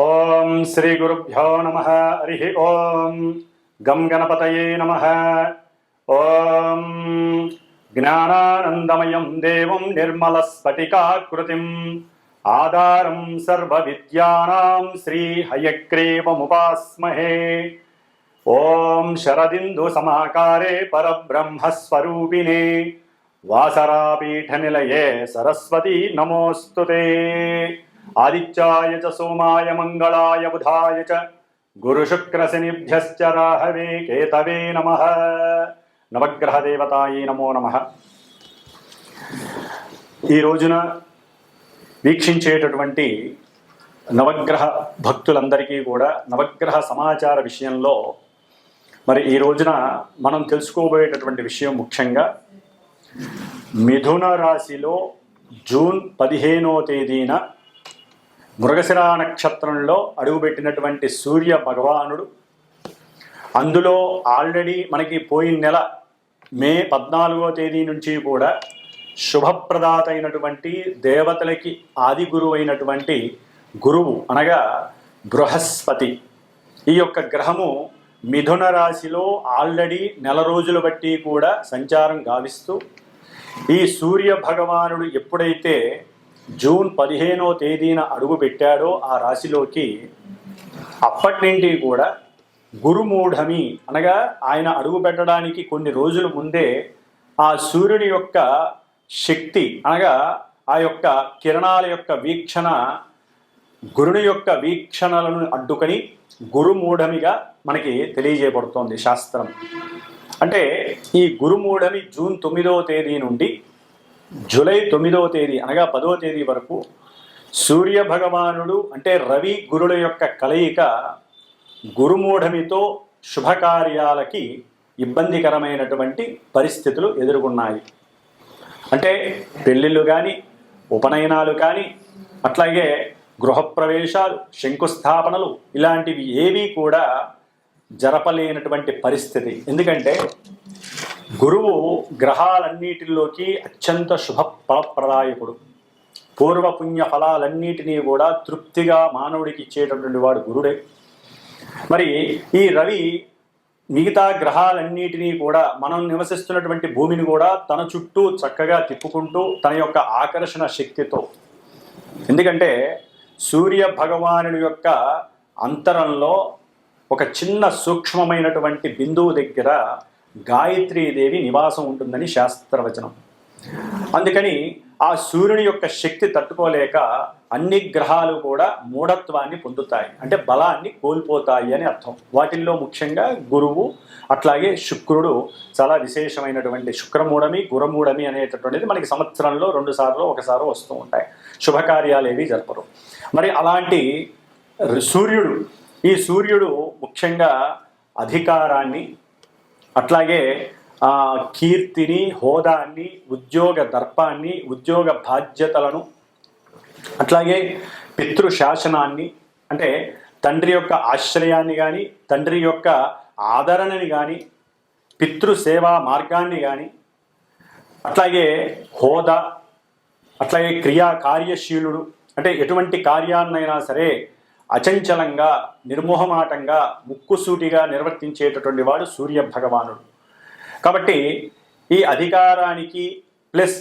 ఓం శ్రీ గురుభ్యో నమః. హరి ఓం గం గణపతయే నమః. ఓం జ్ఞానానందమయం దేవం నిర్మలస్ఫటికాకృతిం ఆధారం సర్వవిద్యానాం శ్రీ హయగ్రీవముపాస్మహే. ఓం శరదిందు సమాకారే పరబ్రహ్మస్వరూపిణే వాసరాపీఠనిలయే సరస్వతీ నమోస్తుతే. ఆదిత్యాయ చ సోమాయ మంగళాయ బుధాయ చ గురుశుక్రశనిభ్యశ్చ రాహవే కేతవే నమః. నవగ్రహ దేవతాయే నమో నమః. ఈ రోజున వీక్షించేటటువంటి నవగ్రహ భక్తులందరికీ కూడా నవగ్రహ సమాచార విషయంలో మరి ఈ రోజున మనం తెలుసుకోబోయేటటువంటి విషయం ముఖ్యంగా మిథున రాశిలో జూన్ 15వ తేదీన మృగశిర నక్షత్రంలో అడుగుపెట్టినటువంటి సూర్య భగవానుడు, అందులో ఆల్రెడీ మనకి పోయిన నెల మే 14వ తేదీ నుంచి కూడా శుభప్రదాత అయినటువంటి దేవతలకి ఆది గురువు అయినటువంటి గురువు అనగా బృహస్పతి ఈ యొక్క గ్రహము మిథున రాశిలో ఆల్రెడీ నెల రోజులు బట్టి కూడా సంచారం గావిస్తూ ఈ సూర్య భగవానుడు ఎప్పుడైతే జూన్ 15వ తేదీన అడుగు పెట్టాడో ఆ రాశిలోకి అప్పటి నుండి కూడా గురుమూఢమి అనగా ఆయన అడుగు పెట్టడానికి కొన్ని రోజుల ముందే ఆ సూర్యుని యొక్క శక్తి అనగా ఆ యొక్క కిరణాల యొక్క వీక్షణ గురుని యొక్క వీక్షణలను అడ్డుకొని గురుమూఢమిగా మనకి తెలియజేయబడుతోంది శాస్త్రం. అంటే ఈ గురుమూఢమి జూన్ 9వ తేదీ నుండి జూలై 9వ తేదీ అనగా 10వ తేదీ వరకు సూర్య భగవానుడు అంటే రవి గురుల యొక్క కలయిక గురుమూఢమితో శుభకార్యాలకి ఇబ్బందికరమైనటువంటి పరిస్థితులు ఎదుర్కొన్నాయి. అంటే పెళ్ళిళ్ళు కానీ, ఉపనయనాలు కానీ, అట్లాగే గృహప్రవేశాలు, శంకుస్థాపనలు ఇలాంటివి ఏవీ కూడా జరపలేనటువంటి పరిస్థితి. ఎందుకంటే గురువు గ్రహాలన్నిటిలోకి అత్యంత శుభ ఫలప్రదాయకుడు. పూర్వపుణ్య ఫలాలన్నిటినీ కూడా తృప్తిగా మానవుడికి ఇచ్చేటటువంటి వాడు గురుడే. మరి ఈ రవి మిగతా గ్రహాలన్నిటినీ కూడా మనం నివసిస్తున్నటువంటి భూమిని కూడా తన చుట్టూ చక్కగా తిప్పుకుంటూ తన యొక్క ఆకర్షణ శక్తితో, ఎందుకంటే సూర్య భగవానుడి యొక్క అంతరంలో ఒక చిన్న సూక్ష్మమైనటువంటి బిందువు దగ్గర గాయత్రీదేవి నివాసం ఉంటుందని శాస్త్రవచనం. అందుకని ఆ సూర్యుని యొక్క శక్తి తట్టుకోలేక అన్ని గ్రహాలు కూడా మూఢత్వాన్ని పొందుతాయి, అంటే బలాన్ని కోల్పోతాయి అని అర్థం. వాటిల్లో ముఖ్యంగా గురువు, అట్లాగే శుక్రుడు చాలా విశేషమైనటువంటి శుక్రమూఢమి, గురమూఢమి అనేటటువంటిది మనకి సంవత్సరంలో 2 సార్లు 1 సారి వస్తూ ఉంటాయి. శుభకార్యాలు ఏవి జరపరు. మరి అలాంటి సూర్యుడు, ఈ సూర్యుడు ముఖ్యంగా అధికారాన్ని, అట్లాగే కీర్తిని, హోదాన్ని, ఉద్యోగ దర్పాన్ని, ఉద్యోగ బాధ్యతలను, అట్లాగే పితృశాసనాన్ని అంటే తండ్రి యొక్క ఆశ్రయాన్ని కానీ, తండ్రి యొక్క ఆదరణని కానీ, పితృసేవా మార్గాన్ని కానీ, అట్లాగే హోదా, అట్లాగే కార్యశీలుడు అంటే ఎటువంటి కార్యాన్నైనా సరే అచంచలంగా, నిర్మోహమాటంగా, ముక్కుసూటిగా నిర్వర్తించేటటువంటి వాడు సూర్య భగవానుడు. కాబట్టి ఈ అధికారానికి ప్లస్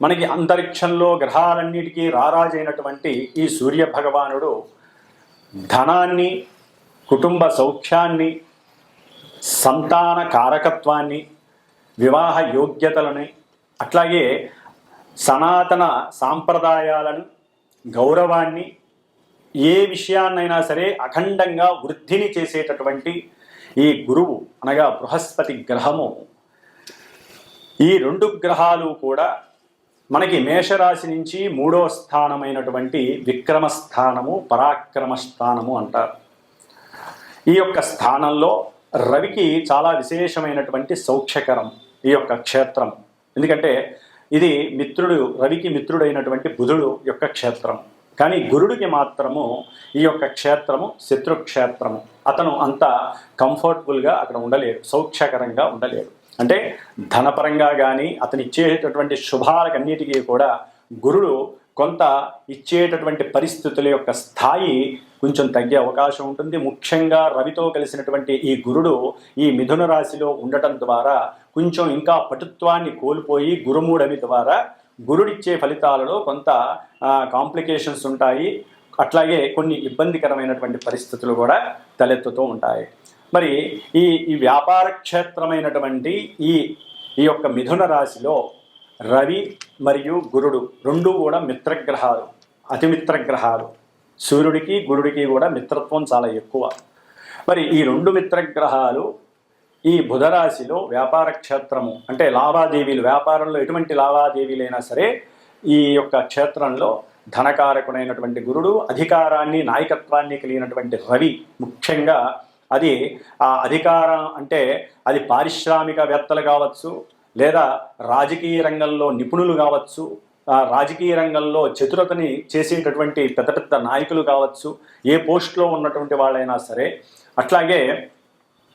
మనకి అంతరిక్షంలో గ్రహాలన్నిటికీ రారాజైనటువంటి ఈ సూర్య భగవానుడు ధనాన్ని, కుటుంబ సౌఖ్యాన్ని, సంతాన కారకత్వాన్ని, వివాహ యోగ్యతలని, అట్లాగే సనాతన సాంప్రదాయాలను, గౌరవాన్ని, ఏ విషయాన్నైనా సరే అఖండంగా వృద్ధిని చేసేటటువంటి ఈ గురువు అనగా బృహస్పతి గ్రహము, ఈ 2 గ్రహాలు కూడా మనకి మేషరాశి నుంచి 3వ స్థానమైనటువంటి విక్రమ స్థానము, పరాక్రమ స్థానము అంటారు. ఈ యొక్క స్థానంలో రవికి చాలా విశేషమైనటువంటి సౌఖ్యకరం ఈ యొక్క క్షేత్రం. ఎందుకంటే ఇది రవికి మిత్రుడైనటువంటి బుధుడు యొక్క క్షేత్రం. కానీ గురుడికి మాత్రము ఈ యొక్క క్షేత్రము శత్రుక్షేత్రము. అతను అంత కంఫర్టబుల్గా అక్కడ ఉండలేడు, సౌఖ్యకరంగా ఉండలేడు. అంటే ధనపరంగా కానీ అతను ఇచ్చేటటువంటి శుభాలకన్నిటికీ కూడా గురుడు కొంత ఇచ్చేటటువంటి పరిస్థితుల యొక్క స్థాయి కొంచెం తగ్గే అవకాశం ఉంటుంది. ముఖ్యంగా రవితో కలిసినటువంటి ఈ గురుడు ఈ మిథున రాశిలో ఉండటం ద్వారా కొంచెం ఇంకా పటుత్వాన్ని కోల్పోయి గురుమూఢమి ద్వారా గురుడిచ్చే ఫలితాలలో కొంత కాంప్లికేషన్స్ ఉంటాయి. అట్లాగే కొన్ని ఇబ్బందికరమైనటువంటి పరిస్థితులు కూడా తలెత్తుతూ ఉంటాయి. మరి ఈ వ్యాపార క్షేత్రమైనటువంటి ఈ యొక్క మిథున రాశిలో రవి మరియు గురుడు రెండు కూడా మిత్రగ్రహాలు, అతిమిత్రగ్రహాలు. సూర్యుడికి గురుడికి కూడా మిత్రత్వం చాలా ఎక్కువ. మరి ఈ రెండు మిత్రగ్రహాలు ఈ బుధరాశిలో వ్యాపార క్షేత్రము అంటే లావాదేవీలు, వ్యాపారంలో ఎటువంటి లావాదేవీలైనా సరే ఈ యొక్క క్షేత్రంలో ధనకారకుడైనటువంటి గురుడు, అధికారాన్ని నాయకత్వాన్ని కలిగినటువంటి రవి, ముఖ్యంగా అది ఆ అధికారం అంటే అది పారిశ్రామికవేత్తలు కావచ్చు, లేదా రాజకీయ రంగంలో నిపుణులు కావచ్చు, రాజకీయ రంగంలో చతురతని చేసేటటువంటి పెద్ద పెద్ద నాయకులు కావచ్చు, ఏ పోస్టులో ఉన్నటువంటి వాళ్ళైనా సరే, అట్లాగే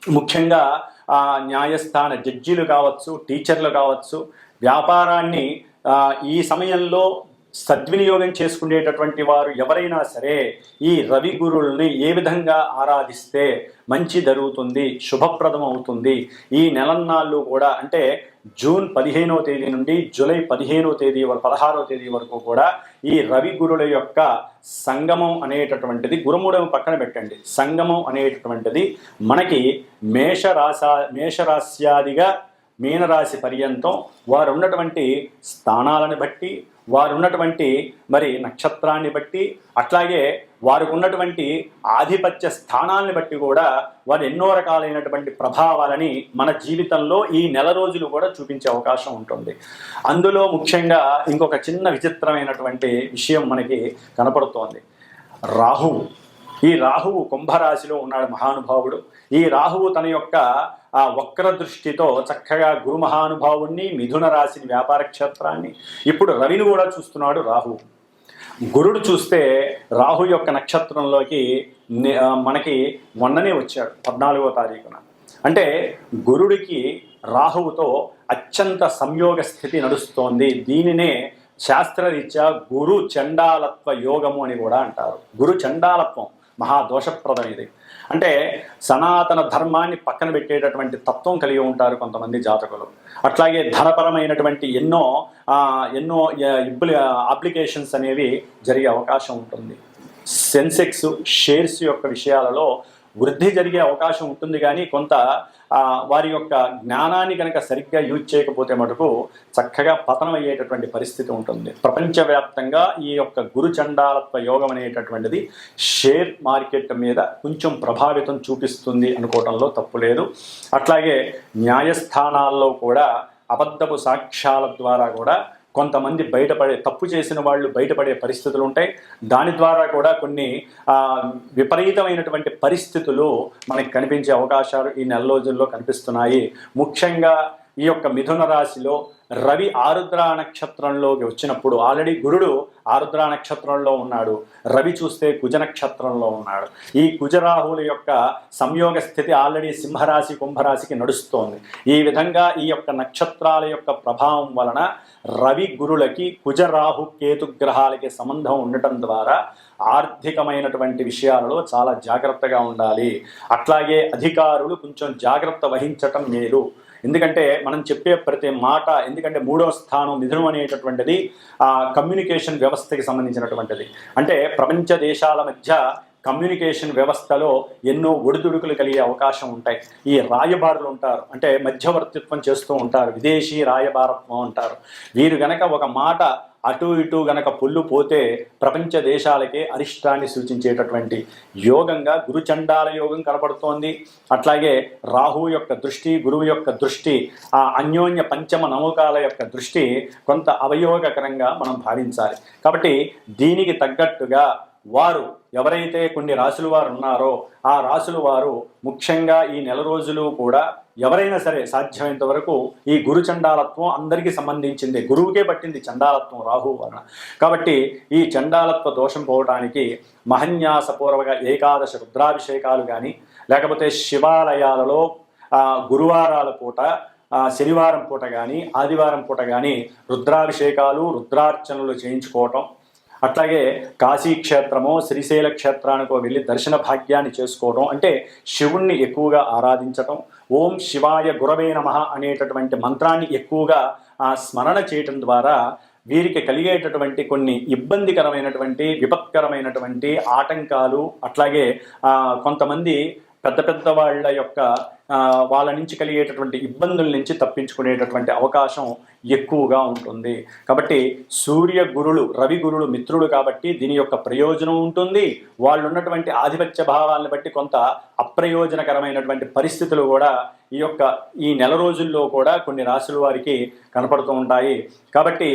ముఖ్యంగా న్యాయస్థాన జడ్జీలు కావచ్చు, టీచర్లు కావచ్చు, వ్యాపారాన్ని ఈ సమయంలో సద్వినియోగం చేసుకునేటటువంటి వారు ఎవరైనా సరే ఈ రవి గురుల్ని ఏ విధంగా ఆరాధిస్తే మంచి జరుగుతుంది, శుభప్రదం అవుతుంది. ఈ నెలన్నాళ్ళు కూడా అంటే జూన్ 15వ తేదీ నుండి జూలై 16వ తేదీ వరకు కూడా ఈ రవి గురుల యొక్క సంగమం అనేటటువంటిది, గురుమూఢం పక్కన పెట్టండి, సంగమం అనేటటువంటిది మనకి మేషరాశ్యాదిగా మీనరాశి పర్యంతం వారు ఉన్నటువంటి స్థానాలను బట్టి, వారు ఉన్నటువంటి మరి నక్షత్రాన్ని బట్టి, అట్లాగే వారికి ఉన్నటువంటి ఆధిపత్య స్థానాన్ని బట్టి కూడా వారు ఎన్నో రకాలైనటువంటి ప్రభావాలని మన జీవితంలో ఈ నెల రోజులు కూడా చూపించే అవకాశం ఉంటుంది. అందులో ముఖ్యంగా ఇంకొక చిన్న విచిత్రమైనటువంటి విషయం మనకి కనపడుతోంది. రాహువు. ఈ రాహువు కుంభరాశిలో ఉన్నాడు మహానుభావుడు. ఈ రాహువు తన యొక్క ఆ వక్ర దృష్టితో చక్కగా గురు మహానుభావుణ్ణి, మిథున రాశిని, వ్యాపార క్షేత్రాన్ని, ఇప్పుడు రవిని కూడా చూస్తున్నాడు రాహువు. గురుడు చూస్తే రాహు యొక్క నక్షత్రంలోకి మనకి మొన్ననే వచ్చాడు 14వ తారీఖున. అంటే గురుడికి రాహువుతో అత్యంత సంయోగ స్థితి నడుస్తోంది. దీనినే శాస్త్రరీత్యా గురు చండాలత్వ యోగము అని కూడా అంటారు. గురు చండాలత్వం మహాదోషప్రదం ఇది. అంటే సనాతన ధర్మాన్ని పక్కన పెట్టేటటువంటి తత్వం కలిగి ఉంటారు కొంతమంది జాతకులు. అట్లాగే ధనపరమైనటువంటి ఎన్నో అప్లికేషన్స్ అనేవి జరిగే అవకాశం ఉంటుంది. సెన్సెక్స్ షేర్స్ యొక్క విషయాలలో వృద్ధి జరిగే అవకాశం ఉంటుంది, కానీ కొంత వారి యొక్క జ్ఞానాన్ని కనుక సరిగ్గా యూజ్ చేయకపోతే మటుకు చక్కగా పతనం అయ్యేటటువంటి పరిస్థితి ఉంటుంది. ప్రపంచవ్యాప్తంగా ఈ యొక్క గురు చండాలత్వ యోగం అనేటటువంటిది షేర్ మార్కెట్ మీద కొంచెం ప్రభావితం చూపిస్తుంది అనుకోవడంలో తప్పు లేదు. అట్లాగే న్యాయస్థానాల్లో కూడా అబద్ధపు సాక్ష్యాల ద్వారా కూడా కొంతమంది తప్పు చేసిన వాళ్ళు బయటపడే పరిస్థితులు ఉంటాయి. దాని ద్వారా కూడా కొన్ని విపరీతమైనటువంటి పరిస్థితులు మనకి కనిపించే అవకాశాలు ఈ నెల రోజుల్లో కనిపిస్తున్నాయి. ముఖ్యంగా ఈ యొక్క మిథున రాశిలో రవి ఆరుద్ర నక్షత్రంలోకి వచ్చినప్పుడు, ఆల్రెడీ గురుడు ఆరుద్ర నక్షత్రంలో ఉన్నాడు, రవి చూస్తే కుజ నక్షత్రంలో ఉన్నాడు. ఈ కుజరాహుల యొక్క సంయోగ స్థితి ఆల్రెడీ సింహరాశి కుంభరాశికి నడుస్తోంది. ఈ విధంగా ఈ యొక్క నక్షత్రాల యొక్క ప్రభావం వలన రవి గురులకి కుజరాహు కేతు గ్రహాలకి సంబంధం ఉండటం ద్వారా ఆర్థికమైనటువంటి విషయాలలో చాలా జాగ్రత్తగా ఉండాలి. అట్లాగే అధికారులు కొంచెం జాగ్రత్త వహించటం మేలు. ఎందుకంటే మనం చెప్పే ప్రతి మాట, ఎందుకంటే 3వ స్థానం మిథునం అనేటటువంటిది కమ్యూనికేషన్ వ్యవస్థకి సంబంధించినటువంటిది. అంటే ప్రపంచ దేశాల మధ్య కమ్యూనికేషన్ వ్యవస్థలో ఎన్నో ఒడిదుడుకులు కలిగే అవకాశం ఉంటాయి. ఈ రాయబారులు ఉంటారు, అంటే మధ్యవర్తిత్వం చేస్తూ ఉంటారు, విదేశీ రాయబారత్వం అంటారు. వీరు గనక ఒక మాట అటు ఇటు గనక పొల్లు పోతే ప్రపంచ దేశాలకే అరిష్టాన్ని సూచించేటటువంటి యోగంగా గురుచండాల యోగం కనపడుతోంది. అట్లాగే రాహువు యొక్క దృష్టి, గురువు యొక్క దృష్టి, ఆ అన్యోన్య పంచమ నమ్మకాల యొక్క దృష్టి కొంత అవయోగకరంగా మనం భావించాలి. కాబట్టి దీనికి తగ్గట్టుగా వారు ఎవరైతే కొన్ని రాశుల వారు ఉన్నారో ఆ రాశుల వారు ముఖ్యంగా ఈ నెల రోజులు కూడా ఎవరైనా సరే సాధ్యమైనంత వరకు ఈ గురు చండాలత్వం అందరికీ సంబంధించింది, గురువుకే పట్టింది చండాలత్వం రాహువు వలన. కాబట్టి ఈ చండాలత్వ దోషం పోవడానికి మహన్యాసపూర్వక ఏకాదశ రుద్రాభిషేకాలు కానీ, లేకపోతే శివాలయాలలో గురువారాల పూట, శనివారం పూట కానీ, ఆదివారం పూట కానీ రుద్రాభిషేకాలు, రుద్రార్చనలు చేయించుకోవటం, అట్లాగే కాశీ క్షేత్రమో శ్రీశైల క్షేత్రానికో వెళ్ళి దర్శన భాగ్యాన్ని చేసుకోవడం, అంటే శివుణ్ణి ఎక్కువగా ఆరాధించటం, ఓం శివాయ గురవే నమః అనేటటువంటి మంత్రాన్ని ఎక్కువగా స్మరణ చేయటం ద్వారా వీరికి కలిగేటటువంటి కొన్ని ఇబ్బందికరమైనటువంటి విపత్కరమైనటువంటి ఆటంకాలు, అట్లాగే కొంతమంది పెద్ద పెద్ద వాళ్ళ యొక్క వాళ్ళ నుంచి కలిగేటటువంటి ఇబ్బందుల నుంచి తప్పించుకునేటటువంటి అవకాశం ఎక్కువగా ఉంటుంది. కాబట్టి సూర్య గురులు, రవి గురులు మిత్రులు కాబట్టి దీని యొక్క ప్రయోజనం ఉంటుంది. వాళ్ళు ఉన్నటువంటి ఆధిపత్య భావాలను బట్టి కొంత అప్రయోజనకరమైనటువంటి పరిస్థితులు కూడా ఈ నెల రోజుల్లో కూడా కొన్ని రాశుల వారికి కనపడుతూ ఉంటాయి. కాబట్టి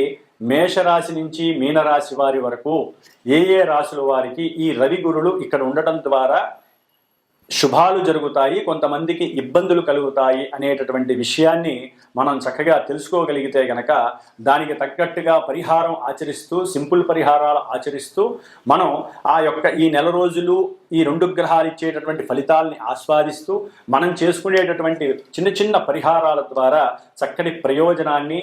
మేషరాశి నుంచి మీనరాశి వారి వరకు ఏ రాశుల వారికి ఈ రవి గురులు ఇక్కడ ఉండటం ద్వారా శుభాలు జరుగుతాయి, కొంతమందికి ఇబ్బందులు కలుగుతాయి అనేటటువంటి విషయాన్ని మనం చక్కగా తెలుసుకోగలిగితే గనక దానికి తగ్గట్టుగా పరిహారం ఆచరిస్తూ, సింపుల్ పరిహారాలు ఆచరిస్తూ మనం ఈ నెల రోజులు ఈ 2 గ్రహాలు ఇచ్చేటటువంటి ఫలితాలని ఆస్వాదిస్తూ మనం చేసుకునేటటువంటి చిన్న చిన్న పరిహారాల ద్వారా చక్కటి ప్రయోజనాన్ని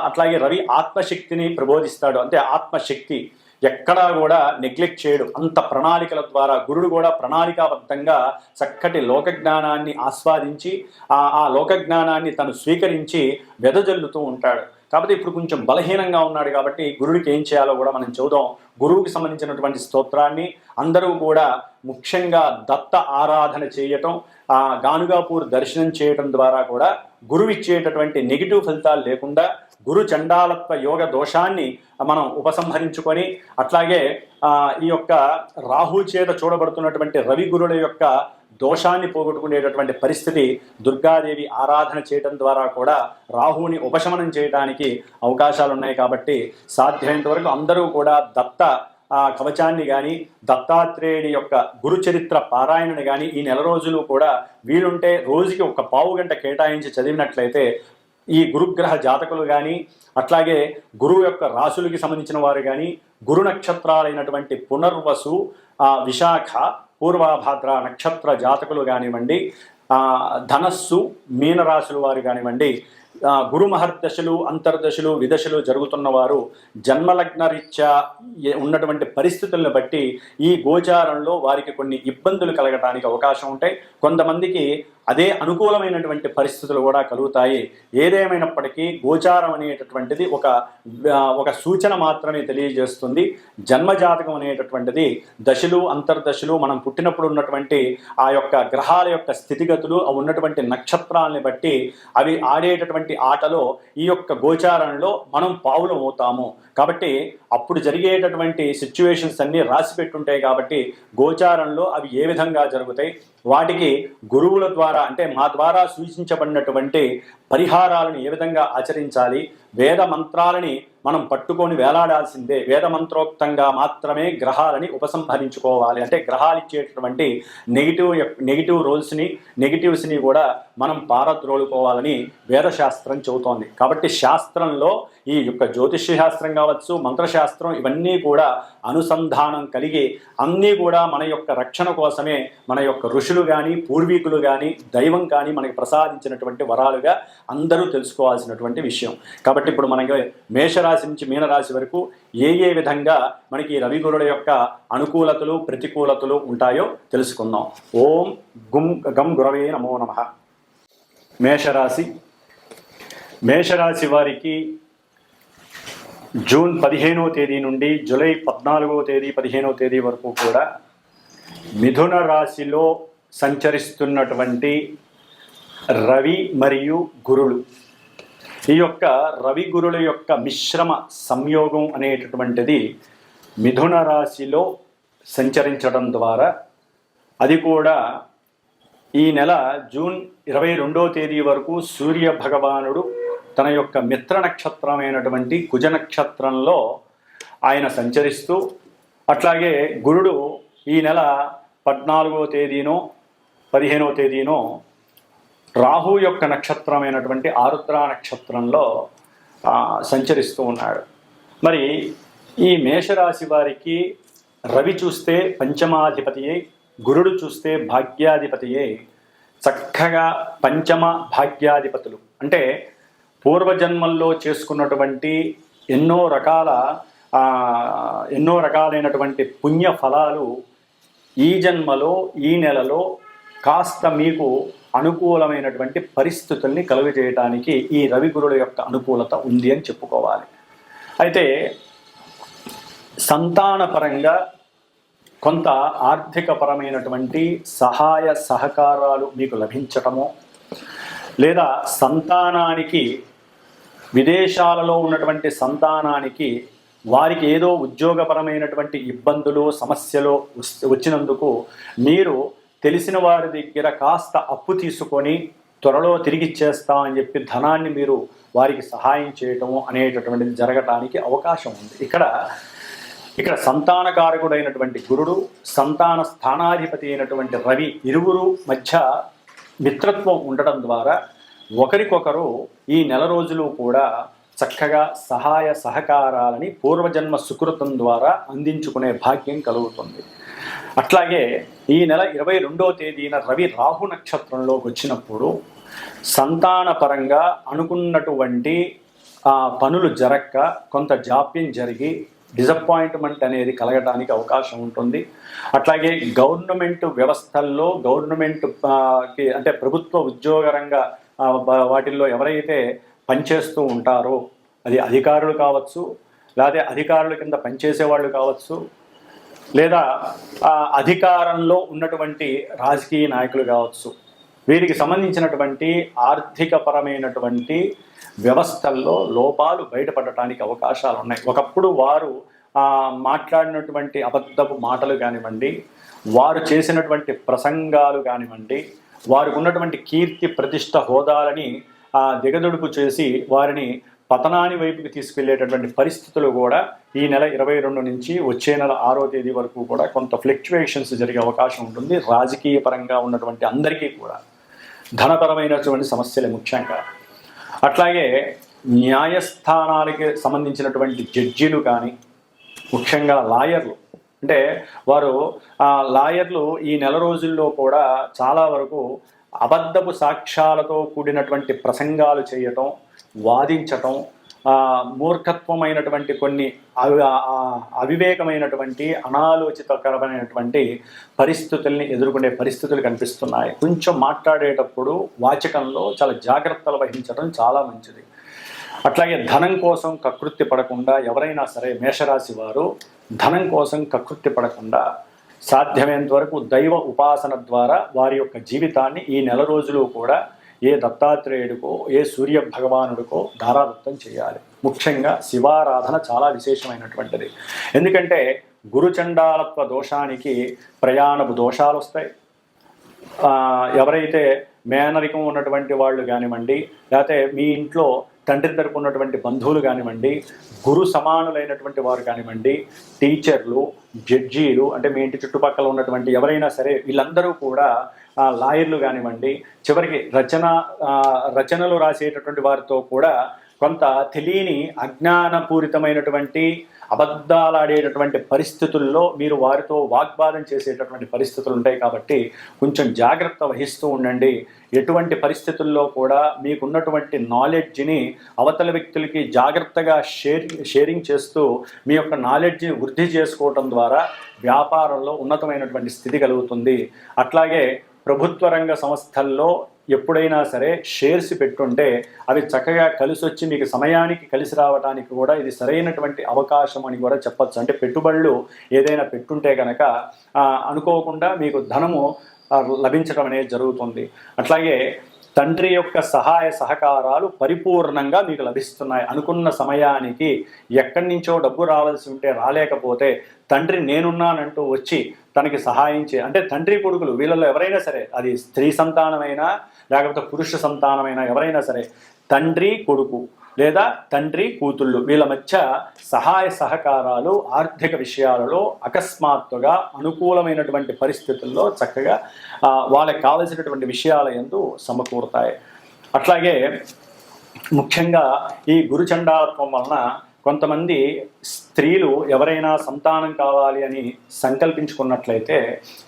అట్లాగే రవి ఆత్మశక్తిని ప్రబోధిస్తాడు. అంటే ఆత్మశక్తి ఎక్కడా కూడా నెగ్లెక్ట్ చేయడు. అంత ప్రణాళికల ద్వారా గురుడు కూడా ప్రణాళికాబద్ధంగా చక్కటి లోకజ్ఞానాన్ని ఆస్వాదించి ఆ లోకజ్ఞానాన్ని తను స్వీకరించి వెదజల్లుతూ ఉంటాడు. కాబట్టి ఇప్పుడు కొంచెం బలహీనంగా ఉన్నాడు కాబట్టి గురుడికి ఏం చేయాలో కూడా మనం చూద్దాం. గురువుకి సంబంధించినటువంటి స్తోత్రాన్ని అందరూ కూడా ముఖ్యంగా దత్త ఆరాధన చేయటం, గానుగాపూర్ దర్శనం చేయటం ద్వారా కూడా గురువు ఇచ్చేటటువంటి నెగిటివ్ ఫలితాలు లేకుండా గురు చండాలత్వ యోగ దోషాన్ని మనం ఉపసంహరించుకొని, అట్లాగే ఈ యొక్క రాహు చేత చూడబడుతున్నటువంటి రవి గురుల యొక్క దోషాన్ని పోగొట్టుకునేటటువంటి పరిస్థితి దుర్గాదేవి ఆరాధన చేయడం ద్వారా కూడా రాహుని ఉపశమనం చేయడానికి అవకాశాలు ఉన్నాయి. కాబట్టి సాధ్యమైనంత వరకు అందరూ కూడా దత్త కవచాన్ని కానీ దత్తాత్రేయుడి యొక్క గురుచరిత్ర పారాయణని కానీ ఈ నెల రోజులు కూడా వీలుంటే రోజుకి ఒక పావు గంట కేటాయించి చదివినట్లయితే ఈ గురుగ్రహ జాతకులు కానీ, అట్లాగే గురువు యొక్క రాశులకి సంబంధించిన వారు కానీ, గురు నక్షత్రాలైనటువంటి పునర్వసు, విశాఖ, పూర్వభాద్ర నక్షత్ర జాతకులు కానివ్వండి, ధనస్సు మీనరాశుల వారు కానివ్వండి, గురు మహర్దశలు, అంతర్దశలు, విదశలు జరుగుతున్న వారు జన్మలగ్న రీత్యా ఉన్నటువంటి పరిస్థితులను బట్టి ఈ గోచారంలో వారికి కొన్ని ఇబ్బందులు కలగడానికి అవకాశం ఉంటాయి. కొంతమందికి అదే అనుకూలమైనటువంటి పరిస్థితులు కూడా కలుగుతాయి. ఏదేమైనప్పటికీ గోచారం అనేటటువంటిది ఒక సూచన మాత్రమే తెలియజేస్తుంది. జన్మజాతకం అనేటటువంటిది దశలు, అంతర్దశలు, మనం పుట్టినప్పుడు ఉన్నటువంటి ఆ యొక్క గ్రహాల యొక్క స్థితిగతులు, అవి ఉన్నటువంటి నక్షత్రాలని బట్టి అవి ఆడేటటువంటి ఆటలో ఈ యొక్క గోచారంలో మనం పావులం అవుతాము. కాబట్టి అప్పుడు జరిగేటటువంటి సిచ్యువేషన్స్ అన్నీ రాసి పెట్టుంటాయి. కాబట్టి గోచారంలో అవి ఏ విధంగా జరుగుతాయి, వాటికి గురువుల ద్వారా అంటే మా ద్వారా సూచించబడినటువంటి పరిహారాలను ఏ విధంగా ఆచరించాలి, వేద మంత్రాలని మనం పట్టుకొని వేలాడాల్సిందే. వేద మంత్రోక్తంగా మాత్రమే గ్రహాలని ఉపసంహరించుకోవాలి. అంటే గ్రహాలు ఇచ్చేటటువంటి నెగిటివ్ రోల్స్ని, నెగిటివ్స్ని కూడా మనం పారద్రోలుకోవాలని వేదశాస్త్రం చెబుతోంది. కాబట్టి శాస్త్రంలో ఈ యొక్క జ్యోతిష్య శాస్త్రం కావచ్చు, మంత్రశాస్త్రం, ఇవన్నీ కూడా అనుసంధానం కలిగి అన్నీ కూడా మన యొక్క రక్షణ కోసమే మన యొక్క ఋషులు కానీ, పూర్వీకులు కానీ, దైవం కానీ మనకి ప్రసాదించినటువంటి వరాలుగా అందరూ తెలుసుకోవాల్సినటువంటి విషయం. కాబట్టి ఇప్పుడు మనకి మేషరాశి నుంచి మీనరాశి వరకు ఏ విధంగా మనకి రవి గురుల యొక్క అనుకూలతలు, ప్రతికూలతలు ఉంటాయో తెలుసుకుందాం. ఓం గం గురవే నమో నమః. మేషరాశి వారికి జూన్ 15వ తేదీ నుండి జూలై 14వ తేదీ 15వ తేదీ వరకు కూడా మిథున రాశిలో సంచరిస్తున్నటువంటి రవి మరియు గురులు, ఈ యొక్క రవి గురుల యొక్క మిశ్రమ సంయోగం అనేటటువంటిది మిథున రాశిలో సంచరించడం ద్వారా అది కూడా ఈ నెల జూన్ 22వ తేదీ వరకు సూర్య భగవానుడు తన యొక్క మిత్ర నక్షత్రమైనటువంటి కుజ నక్షత్రంలో ఆయన సంచరిస్తూ, అట్లాగే గురుడు ఈ నెల 14వ తేదీనో 15వ తేదీనో రాహు యొక్క నక్షత్రమైనటువంటి ఆరుద్ర నక్షత్రంలో సంచరిస్తూ ఉన్నాడు. మరి ఈ మేషరాశి వారికి రవి చూస్తే పంచమాధిపతియే, గురుడు చూస్తే భాగ్యాధిపతియే. చక్కగా పంచమ భాగ్యాధిపతులు అంటే పూర్వజన్మల్లో చేసుకున్నటువంటి ఎన్నో రకాల ఎన్నో రకాలైనటువంటి పుణ్య ఫలాలు ఈ జన్మలో ఈ నెలలో కాస్త మీకు అనుకూలమైనటువంటి పరిస్థితుల్ని కలుగజేయడానికి ఈ రవిగురుల యొక్క అనుకూలత ఉంది అని చెప్పుకోవాలి. అయితే సంతానపరంగా కొంత ఆర్థికపరమైనటువంటి సహాయ సహకారాలు మీకు లభించటము, లేదా సంతానానికి విదేశాలలో ఉన్నటువంటి సంతానానికి వారికి ఏదో ఉద్యోగపరమైనటువంటి ఇబ్బందులు సమస్యలు వచ్చినందుకు మీరు తెలిసిన వారి దగ్గర కాస్త అప్పు తీసుకొని త్వరలో తిరిగి ఇచ్చేస్తామని చెప్పి ధనాన్ని మీరు వారికి సహాయం చేయటము అనేటటువంటిది జరగటానికి అవకాశం ఉంది. ఇక్కడ సంతానకారకుడైనటువంటి గురుడు, సంతాన స్థానాధిపతి అయినటువంటి రవి ఇరువురు మధ్య మిత్రత్వం ఉండటం ద్వారా ఒకరికొకరు ఈ నెల రోజులు కూడా చక్కగా సహాయ సహకారాలని పూర్వజన్మ సుకృతం ద్వారా అందించుకునే భాగ్యం కలుగుతుంది. అట్లాగే ఈ నెల 22వ తేదీన రవి రాహు నక్షత్రంలోకి వచ్చినప్పుడు సంతానపరంగా అనుకున్నటువంటి పనులు జరక్క కొంత జాప్యం జరిగి డిసప్పాయింట్మెంట్ అనేది కలగడానికి అవకాశం ఉంటుంది. అట్లాగే గవర్నమెంట్ వ్యవస్థల్లో అంటే ప్రభుత్వ ఉద్యోగ రంగ వాటిల్లో ఎవరైతే పనిచేస్తూ ఉంటారో, అది అధికారులు కావచ్చు, లేదా అధికారుల కింద పనిచేసేవాళ్ళు కావచ్చు, లేదా అధికారంలో ఉన్నటువంటి రాజకీయ నాయకులు కావచ్చు, వీరికి సంబంధించినటువంటి ఆర్థికపరమైనటువంటి వ్యవస్థల్లో లోపాలు బయటపడటానికి అవకాశాలు ఉన్నాయి. ఒకప్పుడు వారు మాట్లాడినటువంటి అబద్ధపు మాటలు కానివ్వండి, వారు చేసినటువంటి ప్రసంగాలు కానివ్వండి, వారికి ఉన్నటువంటి కీర్తి ప్రతిష్ట హోదాలని దిగదుడుపు చేసి వారిని పతనాని వైపుకి తీసుకెళ్లేటటువంటి పరిస్థితులు కూడా ఈ నెల 22 నుంచి వచ్చే నెల 6వ తేదీ వరకు కూడా కొంత ఫ్లక్చువేషన్స్ జరిగే అవకాశం ఉంటుంది. రాజకీయ పరంగా ఉన్నటువంటి అందరికీ కూడా ధనపరమైనటువంటి సమస్యలే ముఖ్యంగా. అట్లాగే న్యాయస్థానాలకి సంబంధించినటువంటి జడ్జీలు కానీ, ముఖ్యంగా లాయర్లు, అంటే వారు లాయర్లు ఈ నెల రోజుల్లో కూడా చాలా వరకు అబద్ధపు సాక్ష్యాలతో కూడినటువంటి ప్రసంగాలు చేయటం, వాదించటం, మూర్ఖత్వమైనటువంటి కొన్ని అవివేకమైనటువంటి అనాలోచితకరమైనటువంటి పరిస్థితుల్ని ఎదుర్కొనే పరిస్థితులు కనిపిస్తున్నాయి. కొంచెం మాట్లాడేటప్పుడు వాచకంలో చాలా జాగ్రత్తలు వహించడం చాలా మంచిది. అట్లాగే ధనం కోసం కకృతి పడకుండా ఎవరైనా సరే మేషరాశి వారు ధనం కోసం కకృతి పడకుండా సాధ్యమైనంత వరకు దైవ ఉపాసన ద్వారా వారి యొక్క జీవితాన్ని ఈ నెల రోజులు కూడా ఏ దత్తాత్రేయుడికో ఏ సూర్య భగవానుడికో ధారాదత్తం చేయాలి. ముఖ్యంగా శివారాధన చాలా విశేషమైనటువంటిది. ఎందుకంటే గురుచండాలత్వ దోషానికి ప్రయాణపు దోషాలు వస్తాయి. ఎవరైతే మేనరికం ఉన్నటువంటి వాళ్ళు కానివ్వండి, లేకపోతే మీ ఇంట్లో తండ్రి తరపు ఉన్నటువంటి బంధువులు కానివ్వండి, గురు సమానులైనటువంటి వారు కానివ్వండి, టీచర్లు, జడ్జీలు, అంటే మీ ఇంటి చుట్టుపక్కల ఉన్నటువంటి ఎవరైనా సరే వీళ్ళందరూ కూడా లాయర్లు కానివ్వండి, చివరికి రచనలు రాసేటటువంటి వారితో కూడా కొంత తెలియని అజ్ఞానపూరితమైనటువంటి అబద్ధాలాడేటటువంటి పరిస్థితుల్లో మీరు వారితో వాగ్వాదం చేసేటటువంటి పరిస్థితులు ఉంటాయి. కాబట్టి కొంచెం జాగ్రత్త వహిస్తూ ఉండండి. ఎటువంటి పరిస్థితుల్లో కూడా మీకున్నటువంటి నాలెడ్జ్ని అవతల వ్యక్తులకి జాగ్రత్తగా షేరింగ్ చేస్తూ మీ యొక్క నాలెడ్జ్ని వృద్ధి చేసుకోవటం ద్వారా వ్యాపారంలో ఉన్నతమైనటువంటి స్థితి కలుగుతుంది. అట్లాగే ప్రభుత్వ రంగ సంస్థల్లో ఎప్పుడైనా సరే షేర్స్ పెట్టుంటే అవి చక్కగా కలిసి వచ్చి మీకు సమయానికి కలిసి రావడానికి కూడా ఇది సరైనటువంటి అవకాశం అని కూడా చెప్పచ్చు. అంటే పెట్టుబడులు ఏదైనా పెట్టుంటే కనుక అనుకోకుండా మీకు ధనము లభించడం అనేది జరుగుతుంది. అట్లాగే తండ్రి యొక్క సహాయ సహకారాలు పరిపూర్ణంగా మీకు లభిస్తున్నాయి. అనుకున్న సమయానికి ఎక్కడి నుంచో డబ్బు రావాల్సి ఉంటే రాలేకపోతే తండ్రి నేనున్నానంటూ వచ్చి తనకి సహాయం అంటే తండ్రి కొడుకులు వీళ్ళలో ఎవరైనా సరే, అది స్త్రీ సంతానమైనా లేకపోతే పురుష సంతానమైనా ఎవరైనా సరే, తండ్రి కొడుకు లేదా తండ్రి కూతుళ్ళు వీళ్ళ మధ్య సహాయ సహకారాలు ఆర్థిక విషయాలలో అకస్మాత్తుగా అనుకూలమైనటువంటి పరిస్థితుల్లో చక్కగా వాళ్ళకి కావలసినటువంటి విషయాల యందు సమకూరుతాయి. అట్లాగే ముఖ్యంగా ఈ గురుచండాలత్వం వలన కొంతమంది స్త్రీలు ఎవరైనా సంతానం కావాలి అని సంకల్పించుకున్నట్లయితే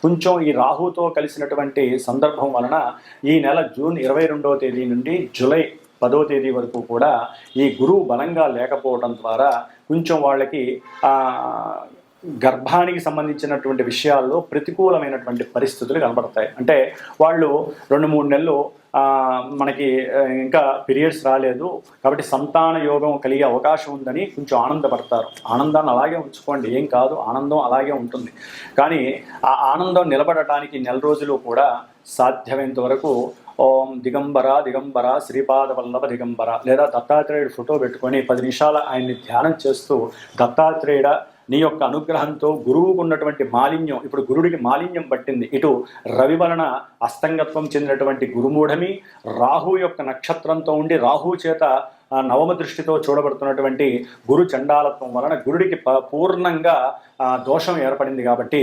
కొంచెం ఈ రాహుతో కలిసినటువంటి సందర్భం వలన ఈ నెల జూన్ 22వ తేదీ నుండి జూలై 10వ తేదీ వరకు కూడా ఈ గురువు బలంగా లేకపోవడం ద్వారా కొంచెం వాళ్ళకి గర్భానికి సంబంధించినటువంటి విషయాల్లో ప్రతికూలమైనటువంటి పరిస్థితులు కనబడతాయి. అంటే వాళ్ళు 2-3 నెలలు మనకి ఇంకా పీరియడ్స్ రాలేదు కాబట్టి సంతాన యోగం కలిగే అవకాశం ఉందని కొంచెం ఆనందపడతారు. ఆనందాన్ని అలాగే ఉంచుకోండి, ఏం కాదు, ఆనందం అలాగే ఉంటుంది. కానీ ఆ ఆనందం నిలబడటానికి నెల రోజులు కూడా సాధ్యమైనంత వరకు ఓం దిగంబర దిగంబర శ్రీపాద వల్లభ దిగంబర లేదా దత్తాత్రేయుడు ఫోటో పెట్టుకొని 10 నిమిషాలు ఆయన్ని ధ్యానం చేస్తూ, దత్తాత్రేయుడ నీ యొక్క అనుగ్రహంతో గురువుకు ఉన్నటువంటి మాలిన్యం, ఇప్పుడు గురుడికి మాలిన్యం పట్టింది, ఇటు రవి వలన అస్తంగత్వం చెందినటువంటి గురుమూఢమి, రాహు యొక్క నక్షత్రంతో ఉండి రాహు చేత నవమ దృష్టితో చూడబడుతున్నటువంటి గురు చండాలత్వం వలన గురుడికి పూర్ణంగా దోషం ఏర్పడింది. కాబట్టి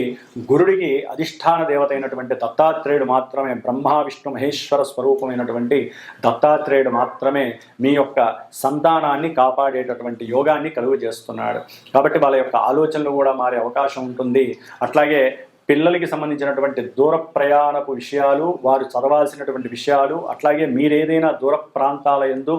గురుడికి అధిష్టాన దేవత అయినటువంటి దత్తాత్రేయుడు మాత్రమే, బ్రహ్మ విష్ణు మహేశ్వర స్వరూపమైనటువంటి దత్తాత్రేయుడు మాత్రమే మీ యొక్క సంతానాన్ని కాపాడేటటువంటి యోగాన్ని కలుగు చేస్తున్నాడు. కాబట్టి వాళ్ళ యొక్క ఆలోచనలు కూడా మారే అవకాశం ఉంటుంది. అట్లాగే పిల్లలకి సంబంధించినటువంటి దూర ప్రయాణపు విషయాలు, వారు చదవాల్సినటువంటి విషయాలు, అట్లాగే మీరేదైనా దూర ప్రాంతాల యందు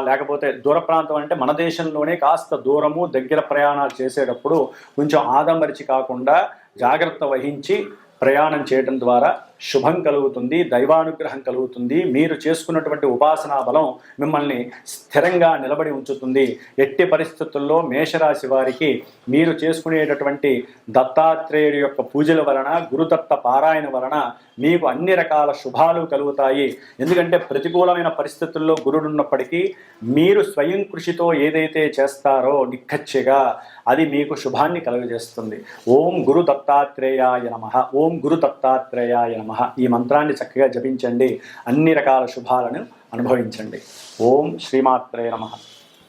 లేకపోతే దూర ప్రాంతం అంటే మన దేశంలోనే కాస్త దూరము దగ్గర ప్రయాణాలు చేసేటప్పుడు కొంచెం ఆదంబరిచి కాకుండా జాగ్రత్త వహించి ప్రయాణం చేయడం ద్వారా శుభం కలుగుతుంది, దైవానుగ్రహం కలుగుతుంది. మీరు చేసుకున్నటువంటి ఉపాసనా బలం మిమ్మల్ని స్థిరంగా నిలబడి ఉంచుతుంది. ఎట్టి పరిస్థితుల్లో మేషరాశి వారికి మీరు చేసుకునేటటువంటి దత్తాత్రేయుడి యొక్క పూజల వలన, గురుదత్త పారాయణ వలన మీకు అన్ని రకాల శుభాలు కలుగుతాయి. ఎందుకంటే ప్రతికూలమైన పరిస్థితుల్లో గురుడు ఉన్నప్పటికీ మీరు స్వయం కృషితో ఏదైతే చేస్తారో నిక్కచ్చిగా అది మీకు శుభాన్ని కలుగజేస్తుంది. ఓం గురు దత్తాత్రేయాయ నమః, ఓం గురు దత్తాత్రేయాయ నమః. ఈ మంత్రాన్ని చక్కగా జపించండి, అన్ని రకాల శుభాలను అనుభవించండి. ఓం శ్రీమాత్రే నమః.